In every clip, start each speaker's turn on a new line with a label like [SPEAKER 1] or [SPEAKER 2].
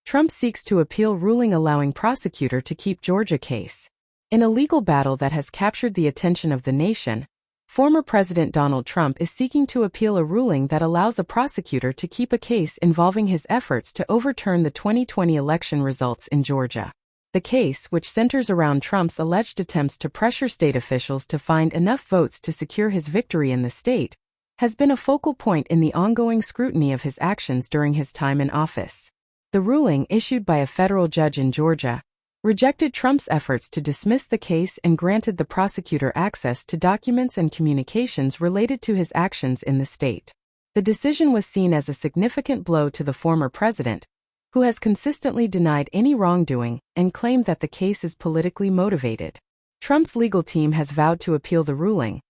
[SPEAKER 1] Trump seeks to appeal ruling allowing prosecutor to keep Georgia case. In a legal battle that has captured the attention of the nation, former President Donald Trump is seeking to appeal a ruling that allows a prosecutor to keep a case involving his efforts to overturn the 2020 election results in Georgia. The case, which centers around Trump's alleged attempts to pressure state officials to find enough votes to secure his victory in the state, has been a focal point in the ongoing scrutiny of his actions during his time in office. The ruling, issued by a federal judge in Georgia, rejected Trump's efforts to dismiss the case and granted the prosecutor access to documents and communications related to his actions in the state. The decision was seen as a significant blow to the former president, who has consistently denied any wrongdoing and claimed that the case is politically motivated. Trump's legal team has vowed to appeal the ruling,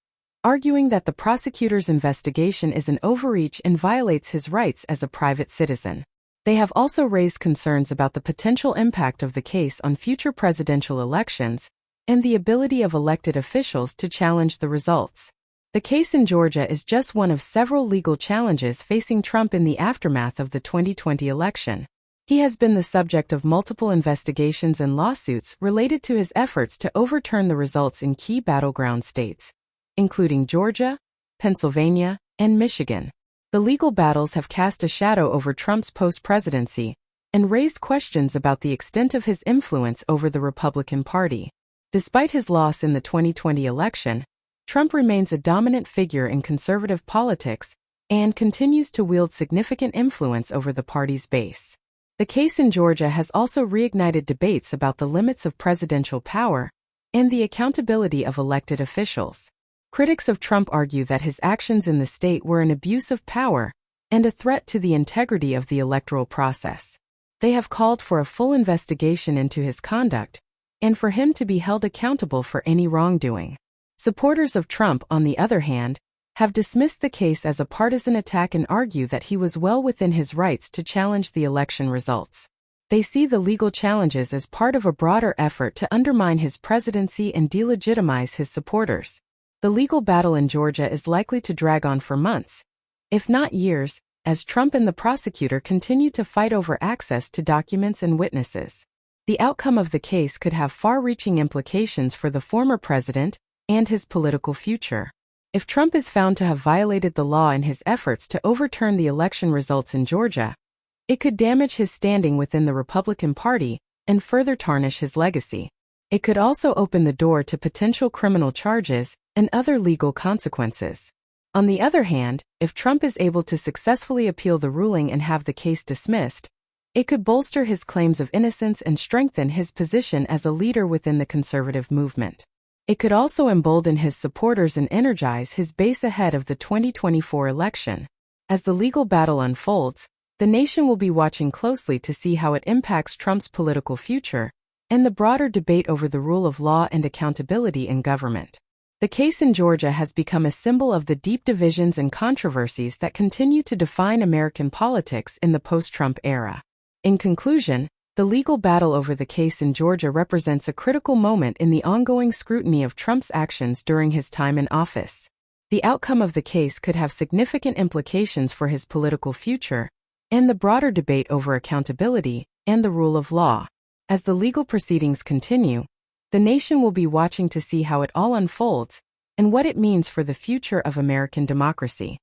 [SPEAKER 1] arguing that the prosecutor's investigation is an overreach and violates his rights as a private citizen. They have also raised concerns about the potential impact of the case on future presidential elections and the ability of elected officials to challenge the results. The case in Georgia is just one of several legal challenges facing Trump in the aftermath of the 2020 election. He has been the subject of multiple investigations and lawsuits related to his efforts to overturn the results in key battleground states, including Georgia, Pennsylvania, and Michigan. The legal battles have cast a shadow over Trump's post-presidency and raised questions about the extent of his influence over the Republican Party. Despite his loss in the 2020 election, Trump remains a dominant figure in conservative politics and continues to wield significant influence over the party's base. The case in Georgia has also reignited debates about the limits of presidential power and the accountability of elected officials. Critics of Trump argue that his actions in the state were an abuse of power and a threat to the integrity of the electoral process. They have called for a full investigation into his conduct and for him to be held accountable for any wrongdoing. Supporters of Trump, on the other hand, have dismissed the case as a partisan attack and argue that he was well within his rights to challenge the election results. They see the legal challenges as part of a broader effort to undermine his presidency and delegitimize his supporters. The legal battle in Georgia is likely to drag on for months, if not years, as Trump and the prosecutor continue to fight over access to documents and witnesses. The outcome of the case could have far-reaching implications for the former president and his political future. If Trump is found to have violated the law in his efforts to overturn the election results in Georgia, it could damage his standing within the Republican Party and further tarnish his legacy. It could also open the door to potential criminal charges and other legal consequences. On the other hand, if Trump is able to successfully appeal the ruling and have the case dismissed, it could bolster his claims of innocence and strengthen his position as a leader within the conservative movement. It could also embolden his supporters and energize his base ahead of the 2024 election. As the legal battle unfolds, the nation will be watching closely to see how it impacts Trump's political future and the broader debate over the rule of law and accountability in government. The case in Georgia has become a symbol of the deep divisions and controversies that continue to define American politics in the post-Trump era. In conclusion, the legal battle over the case in Georgia represents a critical moment in the ongoing scrutiny of Trump's actions during his time in office. The outcome of the case could have significant implications for his political future and the broader debate over accountability and the rule of law. As the legal proceedings continue, the nation will be watching to see how it all unfolds and what it means for the future of American democracy.